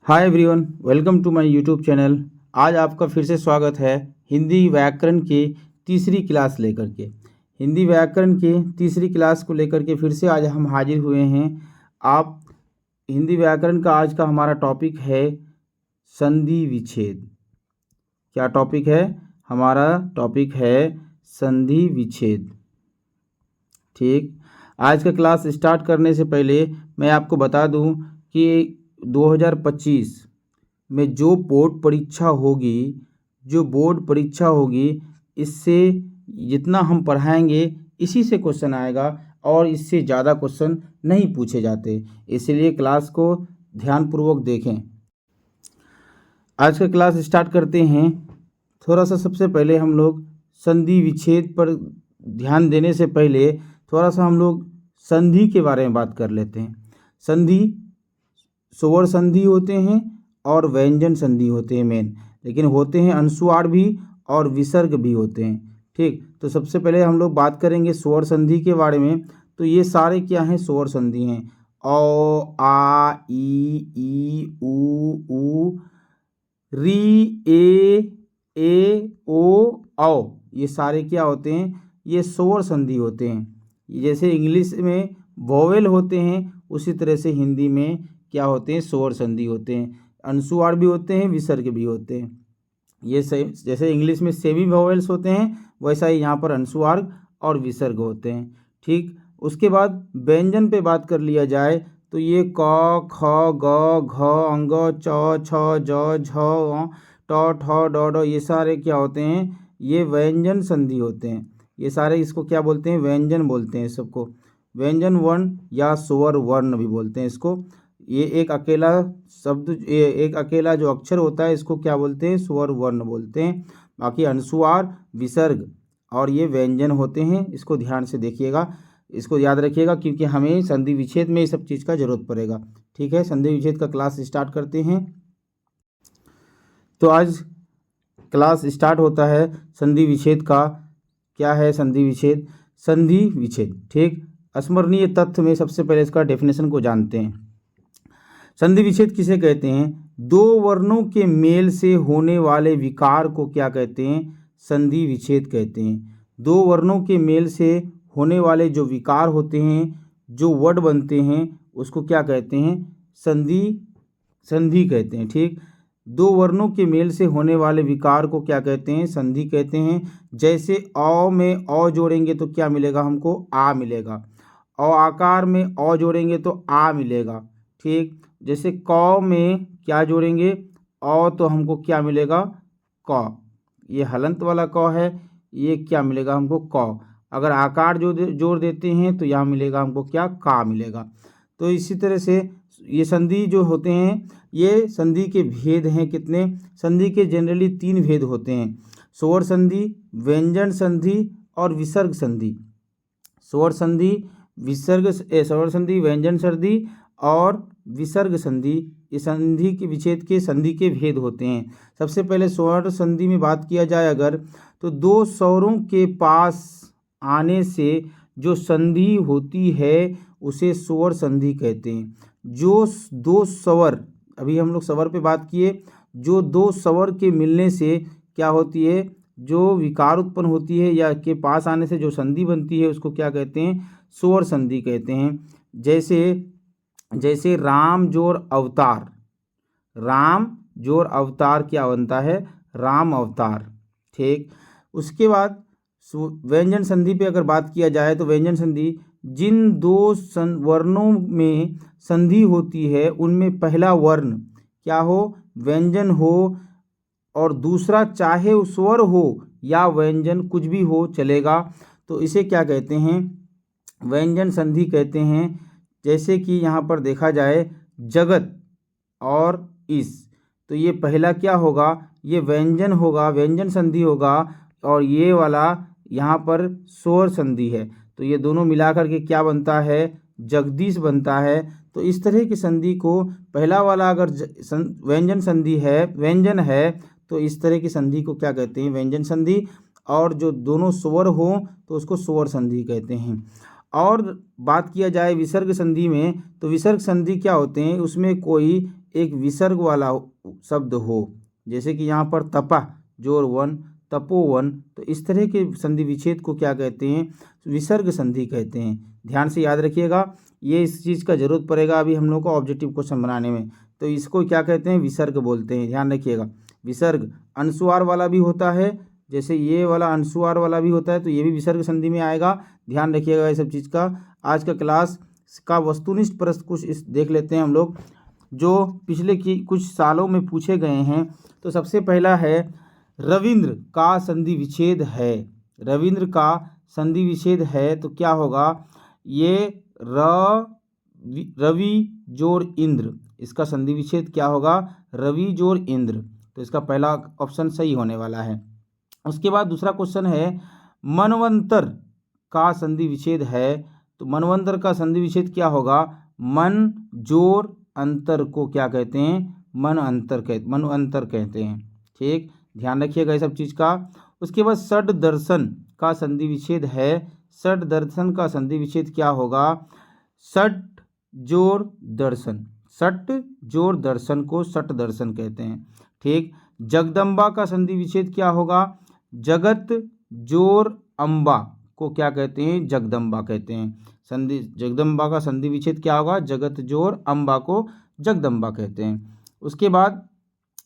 Hi everyone, welcome to my YouTube channel. आज आपका फिर से स्वागत है हिंदी व्याकरण की तीसरी क्लास लेकर के। हिंदी व्याकरण की तीसरी क्लास को लेकर के फिर से आज हम हाजिर हुए हैं। आप हिंदी व्याकरण का आज का हमारा टॉपिक है संधि विच्छेद। क्या टॉपिक है? हमारा टॉपिक है संधि विच्छेद। ठीक, आज का क्लास स्टार्ट करने से पहले मैं आपको बता दूं कि 2025 में जो बोर्ड परीक्षा होगी इससे जितना हम पढ़ाएंगे इसी से क्वेश्चन आएगा और इससे ज़्यादा क्वेश्चन नहीं पूछे जाते, इसलिए क्लास को ध्यानपूर्वक देखें। आज का क्लास स्टार्ट करते हैं। थोड़ा सा सबसे पहले हम लोग संधि विच्छेद पर ध्यान देने से पहले थोड़ा सा हम लोग संधि के बारे में बात कर लेते हैं। संधि स्वर संधि होते हैं और व्यंजन संधि होते हैं मेन, लेकिन होते हैं अनुस्वार भी और विसर्ग भी होते हैं। ठीक, तो सबसे पहले हम लोग बात करेंगे स्वर संधि के बारे में। तो ये सारे क्या हैं? स्वर संधि हैं। अ, आ, ई, उ, री, ए, ओ, औ, ये सारे क्या होते हैं? ये स्वर संधि होते हैं। जैसे इंग्लिश में वोवेल होते हैं उसी तरह से हिंदी में क्या होते हैं? स्वर संधि होते हैं। अनुस्वार भी होते हैं, विसर्ग भी होते हैं। ये सही, जैसे इंग्लिश में सेमी वोवेल्स होते हैं वैसा ही यहाँ पर अनुस्वार और विसर्ग होते हैं। ठीक, उसके बाद व्यंजन पे बात कर लिया जाए तो ये क, ख, ग, घ, अंग, च, छ, ज, झ, ट, ठ, ड, ढ, ये सारे क्या होते हैं? ये व्यंजन संधि होते हैं। ये सारे इसको क्या बोलते हैं? व्यंजन बोलते हैं सबको। व्यंजन वर्ण या स्वर वर्ण भी बोलते हैं इसको। ये एक अकेला शब्द, एक अकेला जो अक्षर होता है इसको क्या बोलते हैं? स्वर वर्ण बोलते हैं। बाकी अनुस्वार, विसर्ग और ये व्यंजन होते हैं। इसको ध्यान से देखिएगा, इसको याद रखिएगा, क्योंकि हमें संधि विच्छेद में इस सब चीज़ का जरूरत पड़ेगा। ठीक है, संधि विच्छेद का क्लास स्टार्ट करते हैं। तो आज क्लास स्टार्ट होता है संधि विच्छेद का। क्या है संधि विच्छेद? संधि विच्छेद, ठीक, स्मरणीय तथ्य में सबसे पहले इसका डेफिनेशन को जानते हैं। संधि विच्छेद किसे कहते हैं? दो वर्णों के मेल से होने वाले विकार को क्या कहते हैं? संधि विच्छेद कहते हैं। दो वर्णों के मेल से होने वाले जो विकार होते हैं, जो वर्ड बनते हैं, उसको क्या कहते हैं? संधि कहते हैं। ठीक, दो वर्णों के मेल से होने वाले विकार को क्या कहते हैं? संधि कहते हैं। जैसे अ में अ जोड़ेंगे तो क्या मिलेगा हमको? आ मिलेगा। अ आकार में अ जोड़ेंगे तो आ मिलेगा। ठीक, जैसे क में क्या जोड़ेंगे? अ, तो हमको क्या मिलेगा? क। ये हलंत वाला क है, ये क्या मिलेगा हमको? क। अगर आकार जोड़ देते हैं तो यहाँ मिलेगा हमको क्या? का मिलेगा। तो इसी तरह से ये संधि जो होते हैं, ये संधि के भेद हैं कितने? संधि के जनरली 3 भेद होते हैं: स्वर संधि, व्यंजन संधि और विसर्ग संधि। स्वर संधि, स्वर संधि, व्यंजन संधि और विसर्ग संधि, ये संधि के विच्छेद के संधि के भेद होते हैं। सबसे पहले स्वर संधि में बात किया जाए अगर, तो दो स्वरों के पास आने से जो संधि होती है उसे स्वर संधि कहते हैं। जो दो स्वर, अभी हम लोग स्वर पे बात किए, जो दो स्वर के मिलने से क्या होती है? जो विकार उत्पन्न होती है या के पास आने से जो संधि बनती है उसको क्या कहते हैं? स्वर संधि कहते हैं। जैसे राम जोड़ अवतार, राम जोड़ अवतार क्या बनता है? राम अवतार। ठीक, उसके बाद व्यंजन संधि पे अगर बात किया जाए तो व्यंजन संधि, जिन दो वर्णों में संधि होती है उनमें पहला वर्ण क्या हो? व्यंजन हो, और दूसरा चाहे स्वर हो या व्यंजन, कुछ भी हो चलेगा, तो इसे क्या कहते हैं? व्यंजन संधि कहते हैं। जैसे कि यहाँ पर देखा जाए जगत और इस, तो ये पहला क्या होगा? ये व्यंजन होगा, व्यंजन संधि होगा, और ये वाला यहाँ पर स्वर संधि है। तो ये दोनों मिलाकर के क्या बनता है? जगदीश बनता है। तो इस तरह की संधि को, पहला वाला अगर व्यंजन संधि है, व्यंजन है, तो इस तरह की संधि को क्या कहते हैं? व्यंजन संधि। और जो दोनों स्वर हो तो उसको स्वर संधि कहते हैं। और बात किया जाए विसर्ग संधि में, तो विसर्ग संधि क्या होते हैं? उसमें कोई एक विसर्ग वाला शब्द हो, जैसे कि यहाँ पर तपः जोर वन, तपोवन, तो इस तरह के संधि विच्छेद को क्या कहते हैं? विसर्ग संधि कहते हैं। ध्यान से याद रखिएगा, ये इस चीज़ का जरूरत पड़ेगा अभी हम लोग को ऑब्जेक्टिव क्वेश्चन बनाने में। तो इसको क्या कहते हैं? विसर्ग बोलते हैं। ध्यान रखिएगा, विसर्ग अनुस्वार वाला भी होता है, जैसे ये वाला अनुस्वार वाला भी होता है, तो ये भी विसर्ग संधि में आएगा। ध्यान रखिएगा ये सब चीज़ का। आज का क्लास का वस्तुनिष्ठ प्रश्न कुछ इस देख लेते हैं हम लोग, जो पिछले की कुछ सालों में पूछे गए हैं। तो सबसे पहला है, रविंद्र का संधि विच्छेद है। रविंद्र का संधि विच्छेद है तो क्या होगा? ये रवि जोड़ इंद्र, इसका संधि विच्छेद क्या होगा? रवि जोड़ इंद्र। तो इसका पहला ऑप्शन सही होने वाला है। उसके बाद दूसरा क्वेश्चन है, मनवंतर का संधि विच्छेद है। तो मनवंतर का संधि विच्छेद क्या होगा? मन जोड़ अंतर को क्या कहते हैं? मनअंतर कहते हैं। ठीक, ध्यान रखिएगा ये सब चीज़ का। उसके बाद षड दर्शन का संधि विच्छेद है। षड दर्शन का संधि विच्छेद क्या होगा? षट जोड़ दर्शन, षट जोड़ दर्शन को षट दर्शन कहते हैं। ठीक, जगदम्बा का संधि विच्छेद क्या होगा? जगत जोड़ अम्बा को क्या कहते हैं? जगदम्बा कहते हैं। जगदम्बा का संधि विच्छेद क्या होगा? जगत जोड़ अम्बा को जगदम्बा कहते हैं। उसके बाद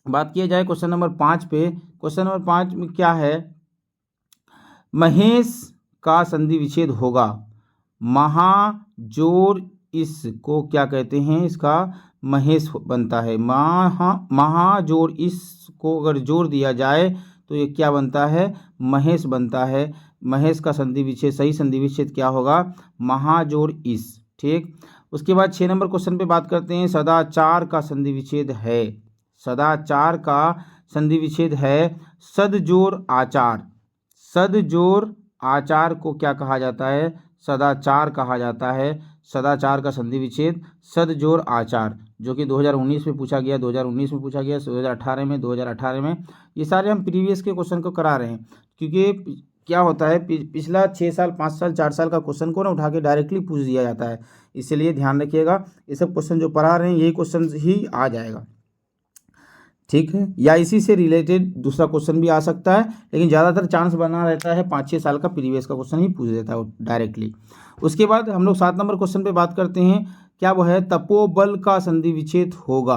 बात किया जाए क्वेश्चन नंबर 5 पे। क्वेश्चन नंबर 5 में क्या है? महेश का संधि विच्छेद होगा। महा जोड़ इस को क्या कहते हैं? इसका महेश बनता है। महा जोड़ इस को अगर जोड़ दिया जाए तो ये क्या बनता है? महेश बनता है। महेश का संधि विच्छेद, सही संधि विच्छेद क्या होगा? महा जोड़ इस। ठीक, उसके बाद 6 नंबर क्वेश्चन पे बात करते हैं। सदाचार का संधि विच्छेद है। सदाचार का संधि विच्छेद है सद जोड़ आचार। सद जोड़ आचार को क्या कहा जाता है? सदाचार कहा जाता है। सदाचार का संधि विच्छेद सद जोड़ आचार, जो कि 2019 में पूछा गया, 2019 में पूछा गया, 2018 में, 2018 में। ये सारे हम प्रीवियस के क्वेश्चन को करा रहे हैं, क्योंकि क्या होता है, पिछला 6 साल, 5 साल, 4 साल का क्वेश्चन को ना उठा के डायरेक्टली पूछ दिया जाता है। इसलिए ध्यान रखिएगा, ये सब क्वेश्चन जो पढ़ा रहे हैं यही क्वेश्चन ही आ जाएगा। ठीक है, या इसी से रिलेटेड दूसरा क्वेश्चन भी आ सकता है, लेकिन ज़्यादातर चांस बना रहता है 5-6 साल का प्रीवियस का क्वेश्चन ही पूछ देता है डायरेक्टली। उसके बाद हम लोग 7 नंबर क्वेश्चन पे बात करते हैं। क्या वो है? तपोबल का संधि विच्छेद होगा।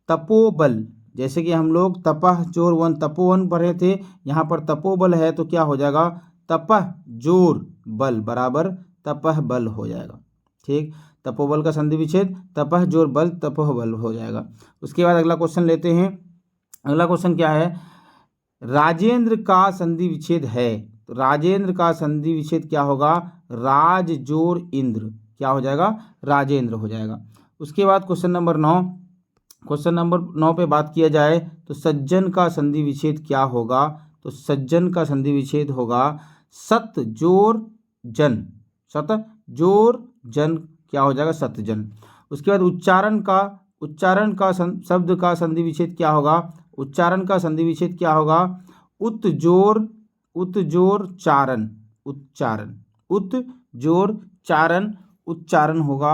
तपोबल, जैसे कि हम लोग तपः जोर वन, तपोवन पढ़े थे, यहाँ पर तपोबल है तो क्या हो जाएगा? तपः जोर बल बराबर तपः बल हो जाएगा। ठीक, तपोबल का संधि विच्छेद तपः जोर बल तपोह बल हो जाएगा। उसके बाद अगला क्वेश्चन लेते हैं। अगला क्वेश्चन क्या है? राजेंद्र का संधि विच्छेद है। तो राजेंद्र का संधि विच्छेद क्या होगा? राज जोर इंद्र, क्या हो जाएगा? राजेंद्र हो जाएगा। उसके बाद क्वेश्चन नंबर 9। क्वेश्चन नंबर 9 पे बात किया जाए तो सज्जन का संधि विच्छेद क्या होगा? तो सज्जन का संधि विच्छेद होगा सत जोर जन। सत जोर जन क्या हो जाएगा? सतजन। उसके बाद उच्चारण का शब्द का संधि विच्छेद क्या होगा? उच्चारण का संधि विच्छेद क्या होगा? उत जोर चारण, उच्चारण, उत जोर चारण, उच्चारण होगा।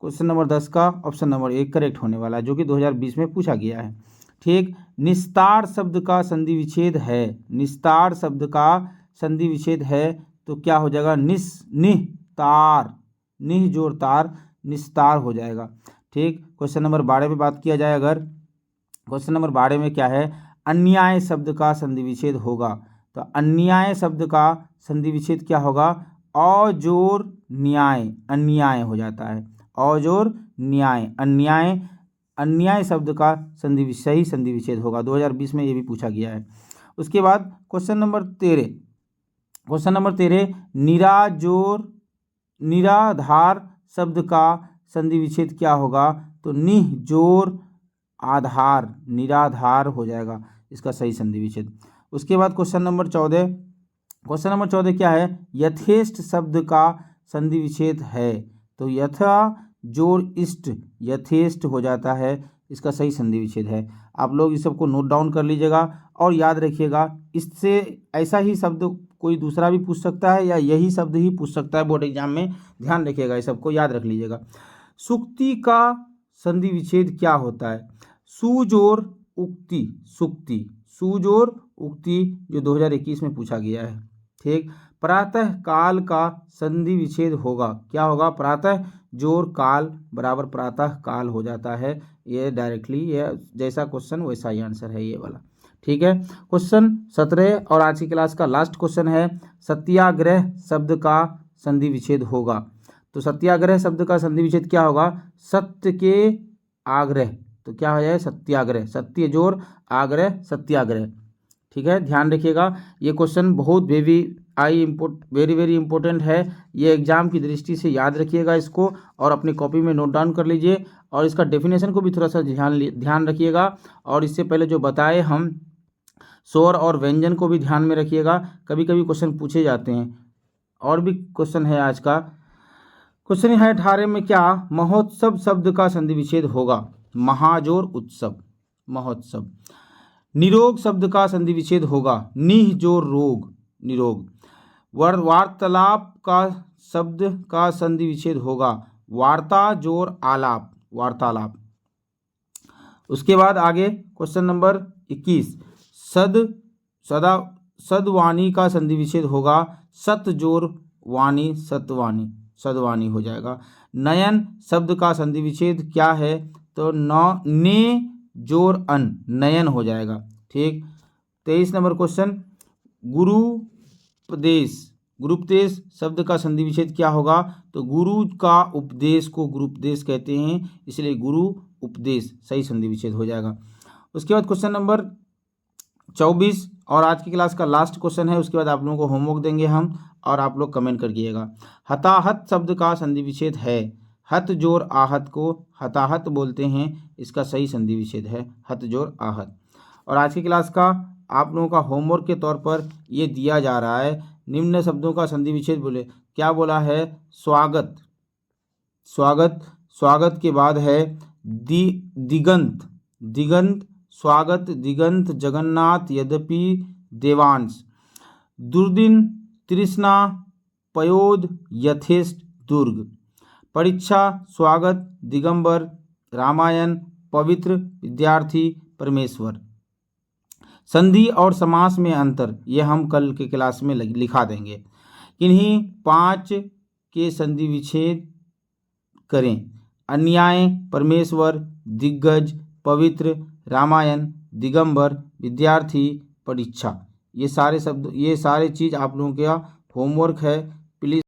क्वेश्चन नंबर 10 का ऑप्शन नंबर 1 करेक्ट होने वाला है, जो कि 2020 में पूछा गया है। ठीक, निस्तार शब्द का संधि विच्छेद है। निस्तार शब्द का संधि विच्छेद है तो क्या हो जाएगा? निस्तार, निह जोड़ तार, निस्तार हो जाएगा। ठीक, क्वेश्चन नंबर 12 पे बात किया जाए अगर, क्वेश्चन नंबर 12 में क्या है? अन्याय शब्द का संधि विच्छेद होगा। तो अन्याय शब्द का संधि विच्छेद क्या होगा? अजोर न्याय, अन्याय हो जाता है। अजोर न्याय, अन्याय, अन्याय शब्द का सही संधि विच्छेद होगा। 2020 में ये भी पूछा गया है। उसके बाद क्वेश्चन नंबर 13। क्वेश्चन नंबर 13, निराधार शब्द का संधि विच्छेद क्या होगा? तो निह जोर आधार, निराधार हो जाएगा इसका सही संधि विच्छेद। उसके बाद क्वेश्चन नंबर 14। क्वेश्चन नंबर 14 क्या है? यथेष्ट शब्द का संधि विच्छेद है। तो यथा जोड़ इष्ट, यथेष्ट हो जाता है, इसका सही संधि विच्छेद है। आप लोग इस सबको नोट डाउन कर लीजिएगा और याद रखिएगा। इससे ऐसा ही शब्द कोई दूसरा भी पूछ सकता है या यही शब्द ही पूछ सकता है बोर्ड एग्जाम में। ध्यान रखिएगा, इस सबको याद रख लीजिएगा। सुक्ति का संधि विच्छेद क्या होता है? सुजोर उक्ति सुक्ति, सुजोर उक्ति जो 2021 में पूछा गया है। ठीक, प्रातः काल का संधि विच्छेद होगा, क्या होगा? प्रातः जोर काल बराबर प्रातः काल हो जाता है। ये डायरेक्टली ये जैसा क्वेश्चन वैसा ही आंसर है ये वाला। ठीक है, क्वेश्चन 17 और आज की क्लास का लास्ट क्वेश्चन है, सत्याग्रह शब्द का संधि विच्छेद होगा। तो सत्याग्रह शब्द का संधि विच्छेद क्या होगा? सत्य के आग्रह, तो क्या हो जाए? सत्याग्रह, सत्य जोर आग्रह सत्याग्रह। ठीक है, ध्यान रखिएगा, ये क्वेश्चन बहुत वेरी वेरी इंपॉर्टेंट है। ये एग्जाम की दृष्टि से याद रखिएगा इसको और अपनी कॉपी में नोट डाउन कर लीजिए और इसका डेफिनेशन को भी थोड़ा सा ध्यान रखिएगा। और इससे पहले जो बताए हम स्वर और व्यंजन को भी ध्यान में रखिएगा, कभी कभी क्वेश्चन पूछे जाते हैं। और भी क्वेश्चन है आज का, क्वेश्चन है 18 में, क्या महोत्सव शब्द का संधि विच्छेद होगा? महाजोर उत्सव, महोत्सव। निरोग शब्द का संधि विच्छेद होगा, निह जोर रोग, निरोग। वार्तालाप का शब्द का संधि विच्छेद होगा, वार्ता जोर आलाप, वार्तालाप। उसके बाद आगे क्वेश्चन नंबर 21, सदवाणी का संधि विच्छेद होगा, सत जोर वाणी सतवाणी, सदवाणी हो जाएगा। नयन शब्द का संधि विच्छेद क्या है? तो ने जोर अन, नयन हो जाएगा। ठीक, 23 नंबर क्वेश्चन, गुरुपदेश, गुरुपदेश शब्द का संधि विच्छेद क्या होगा? तो गुरु का उपदेश को गुरुपदेश कहते हैं, इसलिए गुरु उपदेश सही संधि विच्छेद हो जाएगा। उसके बाद क्वेश्चन नंबर 24 और आज की क्लास का लास्ट क्वेश्चन है। उसके बाद आप लोगों को होमवर्क देंगे हम और आप लोग कमेंट करिएगा। हताहत शब्द का संधि विच्छेद है, हत जोर आहत को हताहत बोलते हैं, इसका सही संधि विच्छेद है हत जोर आहत। और आज की क्लास का आप लोगों का होमवर्क के तौर पर ये दिया जा रहा है, निम्न शब्दों का संधि विच्छेद बोले, क्या बोला है? स्वागत, स्वागत, स्वागत के बाद है दिगंत, दिगंत, स्वागत, दिगंत, जगन्नाथ, यद्यपि, देवांश। दुर्दिन, तृष्णा, पयोद, यथेष्ट, दुर्ग। परीक्षा, स्वागत, दिगंबर, रामायण, पवित्र, विद्यार्थी, परमेश्वर। संधि और समास में अंतर ये हम कल के क्लास में लिखा देंगे। किन्हीं 5 के संधि विच्छेद करें? अन्याय, परमेश्वर, दिग्गज, पवित्र, रामायण, दिगंबर, विद्यार्थी, परीक्षा। ये सारे शब्द, ये सारे चीज़ आप लोगों का होमवर्क है, प्लीज़